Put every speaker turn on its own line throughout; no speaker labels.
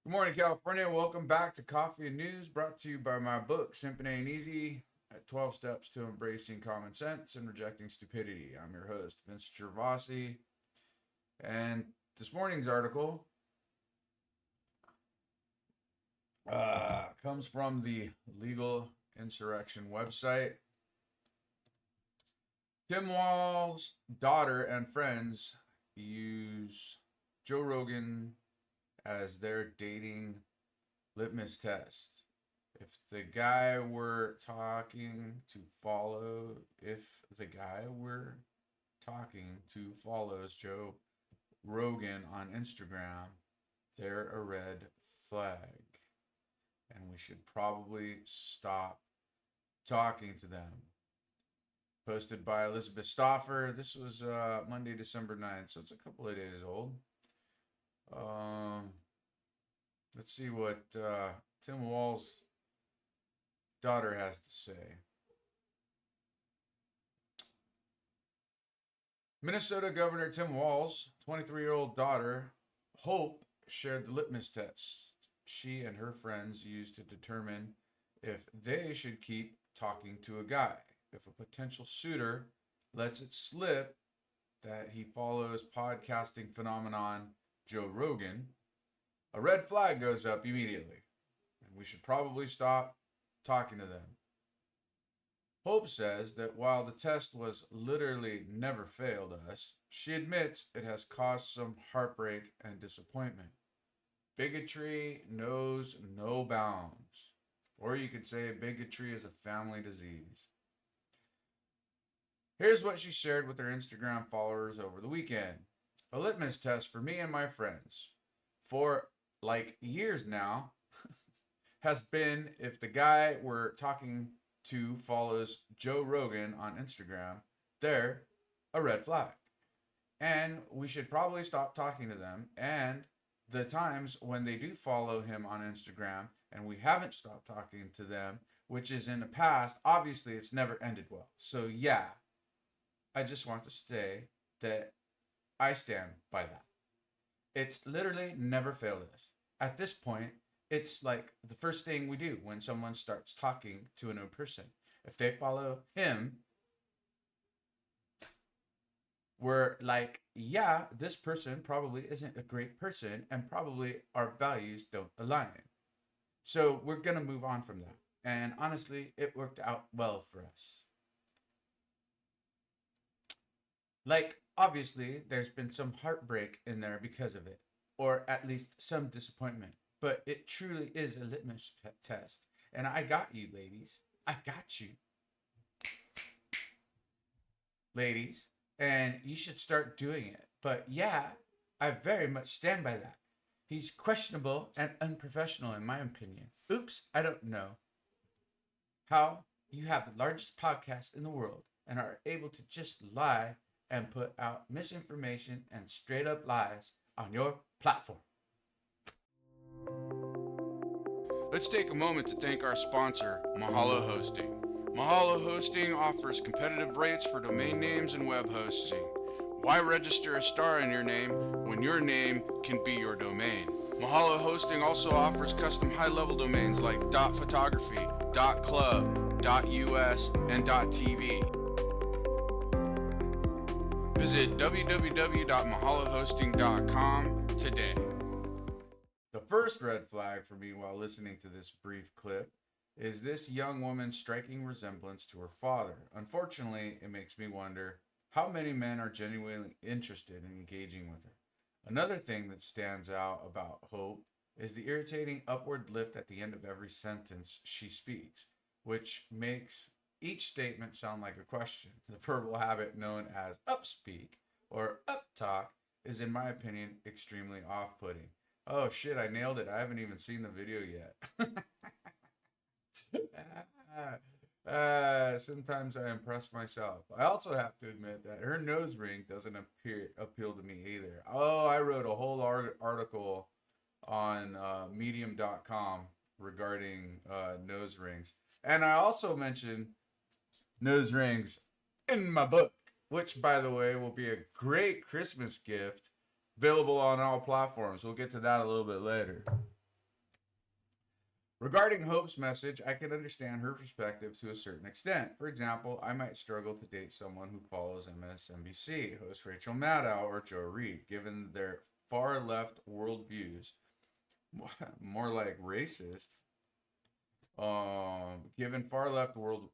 Good morning, California. Welcome back to Coffee and News, brought to you by my book, Simp Ain't Easy, at 12 Steps to Embracing Common Sense and Rejecting Stupidity. I'm your host, Vince Gervasi, and this morning's article comes from the Legal Insurrection website. Tim Wall's daughter and friends use Joe Rogan as their dating litmus test. If the guy were talking to follows Joe Rogan on Instagram, they're a red flag. And we should probably stop talking to them. Posted by Elizabeth Stoffer. This was Monday, December 9th, so it's a couple of days old. Let's see what Tim Wall's daughter has to say. Minnesota Governor Tim Wall's 23-year-old daughter, Hope, shared the litmus test she and her friends used to determine if they should keep talking to a guy. If a potential suitor lets it slip that he follows podcasting phenomenon Joe Rogan, a red flag goes up immediately, and we should probably stop talking to them. Hope says that while the test was literally never failed us, she admits it has caused some heartbreak and disappointment. Bigotry knows no bounds. Or you could say bigotry is a family disease. Here's what she shared with her Instagram followers over the weekend. A litmus test for me and my friends. For like years now, has been if the guy we're talking to follows Joe Rogan on Instagram, they're a red flag. And we should probably stop talking to them. And the times when they do follow him on Instagram and we haven't stopped talking to them, which is in the past, obviously it's never ended well. So yeah, I just want to say that I stand by that. It's literally never failed us. At this point, it's like the first thing we do when someone starts talking to a new person. If they follow him, we're like, yeah, this person probably isn't a great person and probably our values don't align. So we're going to move on from that. And honestly, it worked out well for us. Like, obviously, there's been some heartbreak in there because of it, or at least some disappointment. But it truly is a litmus test. And I got you, ladies. I got you, ladies. And you should start doing it. But yeah, I very much stand by that. He's questionable and unprofessional, in my opinion. Oops, I don't know how you have the largest podcast in the world and are able to just lie and put out misinformation and straight up lies on your platform.
Let's take a moment to thank our sponsor, Mahalo Hosting. Mahalo Hosting offers competitive rates for domain names and web hosting. Why register a star in your name when your name can be your domain? Mahalo Hosting also offers custom high-level domains like .photography, .club, .us, and .tv. Visit www.mahalohosting.com today.
The first red flag for me while listening to this brief clip is this young woman's striking resemblance to her father. Unfortunately, it makes me wonder how many men are genuinely interested in engaging with her. Another thing that stands out about Hope is the irritating upward lift at the end of every sentence she speaks, which makes each statement sound like a question. The verbal habit known as upspeak or uptalk is, in my opinion, extremely off-putting. Oh shit, I nailed it. I haven't even seen the video yet. Sometimes I impress myself. I also have to admit that her nose ring doesn't appeal to me either. Oh, I wrote a whole article on medium.com regarding nose rings. And I also mentioned nose rings in my book, which, by the way, will be a great Christmas gift available on all platforms. We'll get to that a little bit later. Regarding Hope's message, I can understand her perspective to a certain extent. For example, I might struggle to date someone who follows MSNBC, host Rachel Maddow, or Joe Reed, given their far left worldviews, more like racist, given far left world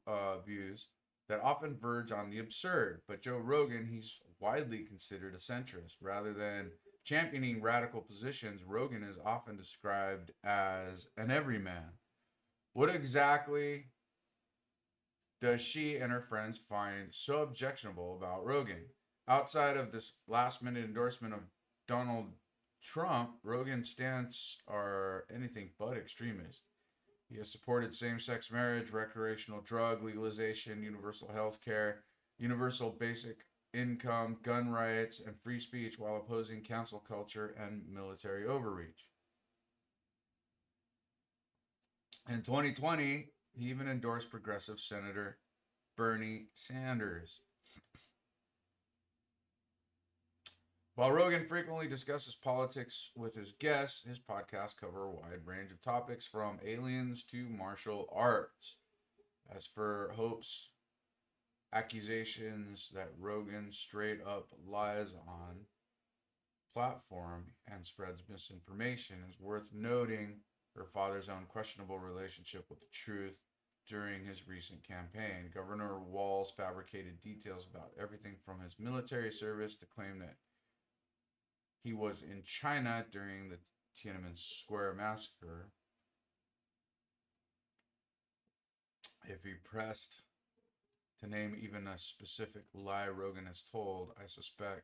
views that often verge on the absurd. But Joe Rogan, he's widely considered a centrist. Rather than championing radical positions, Rogan is often described as an everyman. What exactly does she and her friends find so objectionable about Rogan? Outside of this last minute endorsement of Donald Trump, Rogan's stance are anything but extremist. He has supported same sex marriage, recreational drug legalization, universal health care, universal basic income, gun rights, and free speech while opposing cancel culture and military overreach. In 2020, he even endorsed progressive Senator Bernie Sanders. While Rogan frequently discusses politics with his guests, his podcasts cover a wide range of topics from aliens to martial arts. As for Hope's accusations that Rogan straight up lies on platform and spreads misinformation, is worth noting her father's own questionable relationship with the truth during his recent campaign. Governor Walz fabricated details about everything from his military service to claim that he was in China during the Tiananmen Square massacre. If he pressed to name even a specific lie Rogan has told, I suspect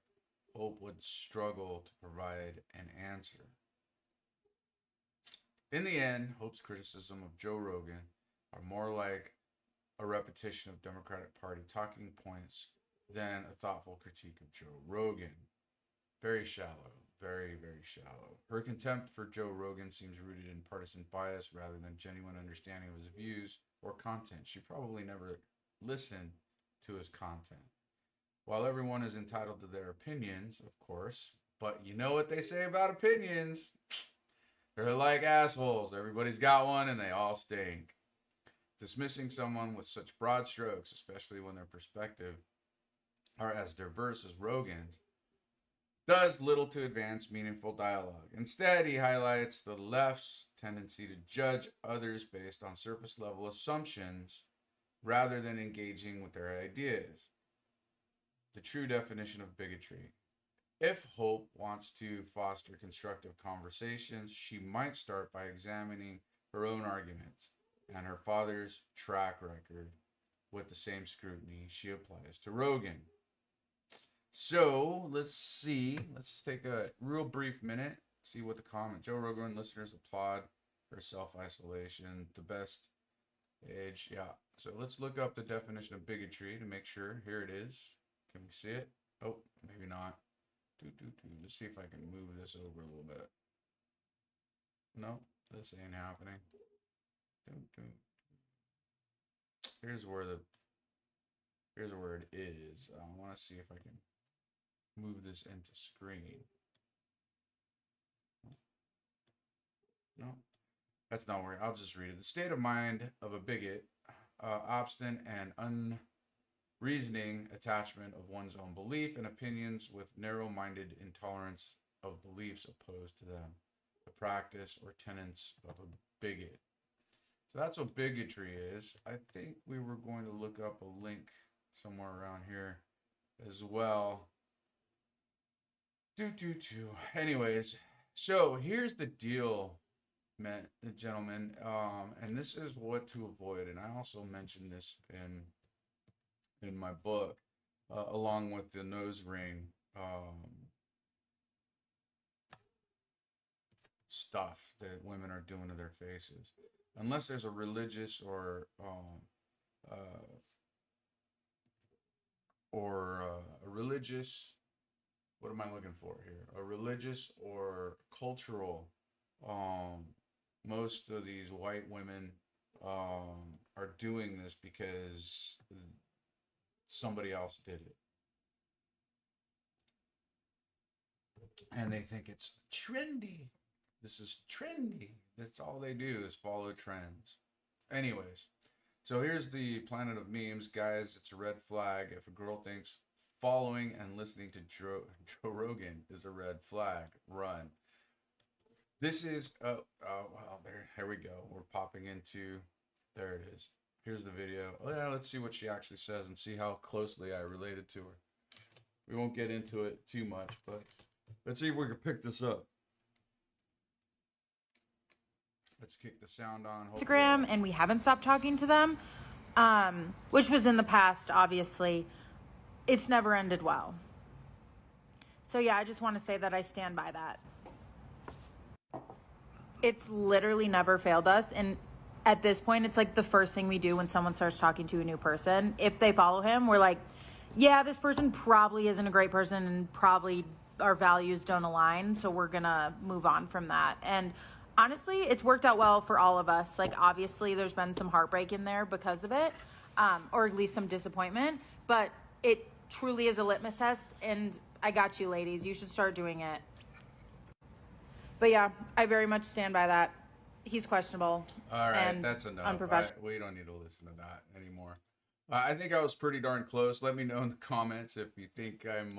Hope would struggle to provide an answer. In the end, Hope's criticism of Joe Rogan are more like a repetition of Democratic Party talking points than a thoughtful critique of Joe Rogan. Very shallow. Very, very shallow. Her contempt for Joe Rogan seems rooted in partisan bias rather than genuine understanding of his views or content. She probably never listened to his content. While everyone is entitled to their opinions, of course, but you know what they say about opinions? They're like assholes. Everybody's got one and they all stink. Dismissing someone with such broad strokes, especially when their perspective are as diverse as Rogan's, does little to advance meaningful dialogue. Instead, he highlights the left's tendency to judge others based on surface level assumptions rather than engaging with their ideas. The true definition of bigotry. If Hope wants to foster constructive conversations, she might start by examining her own arguments and her father's track record with the same scrutiny she applies to Rogan. So let's see. Let's take a real brief minute, see what the comment. Joe Rogan listeners applaud her self-isolation, the best age. Yeah. So let's look up the definition of bigotry to make sure. Here it is. Can we see it? Oh, maybe not. Let's see if I can move this over a little bit. No, this ain't happening. Here's where it is. I want to see if I can move this into screen. No, that's not where. I'll just read it. The state of mind of a bigot, obstinate and unreasoning attachment of one's own belief and opinions with narrow-minded intolerance of beliefs opposed to them. The practice or tenets of a bigot. So that's what bigotry is. I think we were going to look up a link somewhere around here as well. Anyways, so here's the deal, gentlemen, and this is what to avoid. And I also mentioned this in my book, along with the nose ring stuff that women are doing to their faces. Unless there's a religious a religious, what am I looking for here? A religious or cultural. Most of these white women are doing this because somebody else did it. And they think it's trendy. This is trendy. That's all they do is follow trends. Anyways, so here's the planet of memes, guys. It's a red flag if a girl thinks following and listening to Joe Rogan is a red flag. Run. This is well, there. Here we go. We're popping into. There it is. Here's the video. Oh yeah, let's see what she actually says and see how closely I related to her. We won't get into it too much, but let's see if we can pick this up. Let's kick the sound on.
Instagram, and we haven't stopped talking to them, which was in the past, obviously. It's never ended well. So yeah, I just want to say that I stand by that. It's literally never failed us, and at this point, it's like the first thing we do when someone starts talking to a new person. If they follow him, we're like, yeah, this person probably isn't a great person, and probably our values don't align, so we're gonna move on from that. And honestly, it's worked out well for all of us. Like, obviously, there's been some heartbreak in there because of it, or at least some disappointment, but it truly is a litmus test, and I got you, ladies. You should start doing it. But yeah, I very much stand by that. He's questionable.
All right, that's enough.
Unprofessional.
We don't need to listen to that anymore. I think I was pretty darn close. Let me know in the comments if you think I'm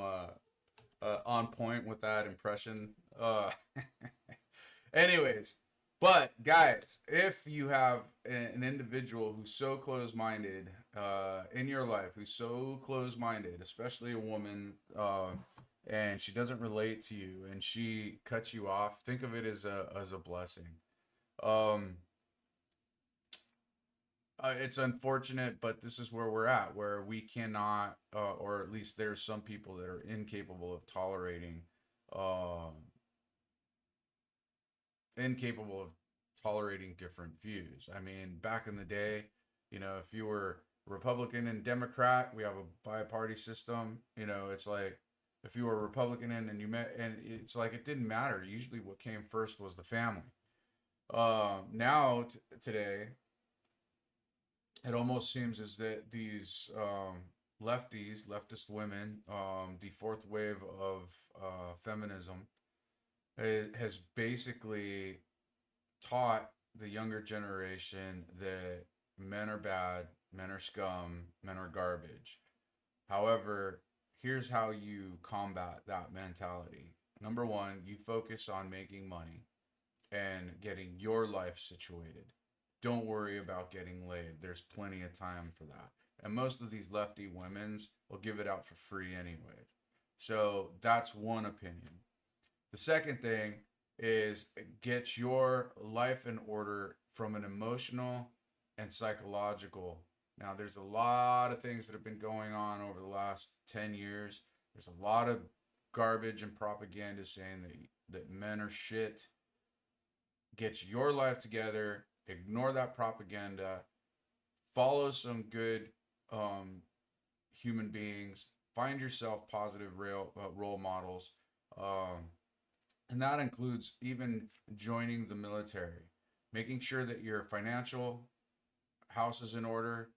on point with that impression. Anyways, but guys, if you have an individual who's so close-minded in your life, who's so close-minded, especially a woman, and she doesn't relate to you and she cuts you off, think of it as a blessing. It's unfortunate, but this is where we're at, where we cannot, or at least there's some people that are incapable of tolerating, different views. I mean, back in the day, if you were Republican and Democrat, we have a bi-party system. It's like if you were a Republican and you met, and it's like it didn't matter. Usually, what came first was the family. Now today, it almost seems as that these leftist women, the fourth wave of feminism, has basically taught the younger generation that men are bad, men are scum, men are garbage. However, here's how you combat that mentality. Number one, you focus on making money and getting your life situated. Don't worry about getting laid. There's plenty of time for that. And most of these lefty women's will give it out for free anyway. So that's one opinion. The second thing is get your life in order from an emotional and psychological. Now, there's a lot of things that have been going on over the last 10 years. There's a lot of garbage and propaganda saying that men are shit. Get your life together. Ignore that propaganda. Follow some good human beings. Find yourself positive role models. And that includes even joining the military. Making sure that your financial house is in order,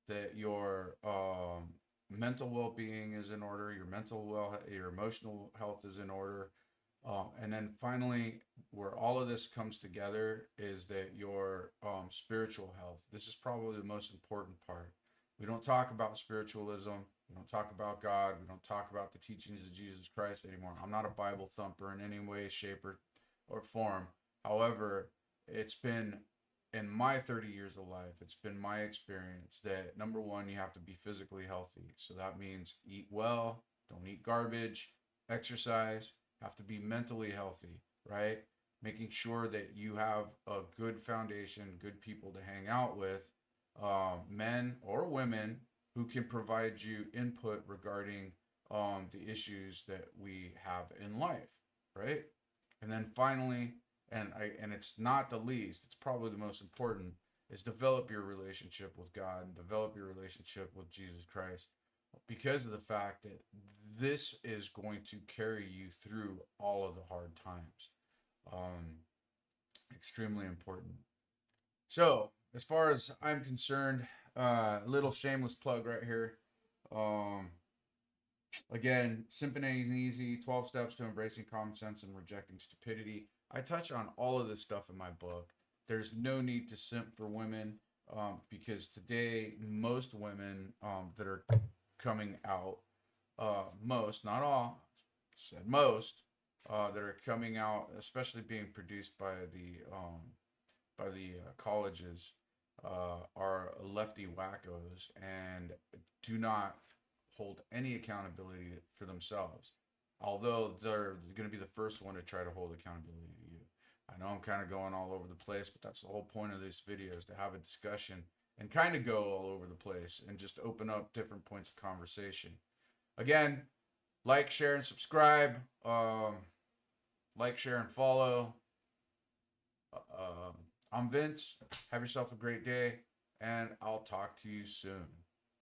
that your mental well-being is in order, your emotional health is in order. And then finally, where all of this comes together is that your spiritual health. This is probably the most important part. We don't talk about spiritualism. We don't talk about God. We don't talk about the teachings of Jesus Christ anymore. I'm not a Bible thumper in any way, shape, or form. However, it's been in my 30 years of life, it's been my experience that number one, you have to be physically healthy. So that means eat well, don't eat garbage, exercise, have to be mentally healthy, right? Making sure that you have a good foundation, good people to hang out with, men or women who can provide you input regarding the issues that we have in life, right? And then finally, and it's not the least, it's probably the most important, is develop your relationship with God and develop your relationship with Jesus Christ, because of the fact that this is going to carry you through all of the hard times. Extremely important. So, as far as I'm concerned, little shameless plug right here. Again, simping ain't easy. 12 steps to embracing common sense and rejecting stupidity. I touch on all of this stuff in my book. There's no need to simp for women, because today most women that are coming out, most, not all, said most, that are coming out, especially being produced by the colleges, are lefty wackos and do not hold any accountability for themselves. Although they're going to be the first one to try to hold accountability to you. I know I'm kind of going all over the place, but that's the whole point of this video, is to have a discussion and kind of go all over the place and just open up different points of conversation. Again, like, share, and subscribe. Like, share, and follow. I'm Vince. Have yourself a great day, and I'll talk to you soon.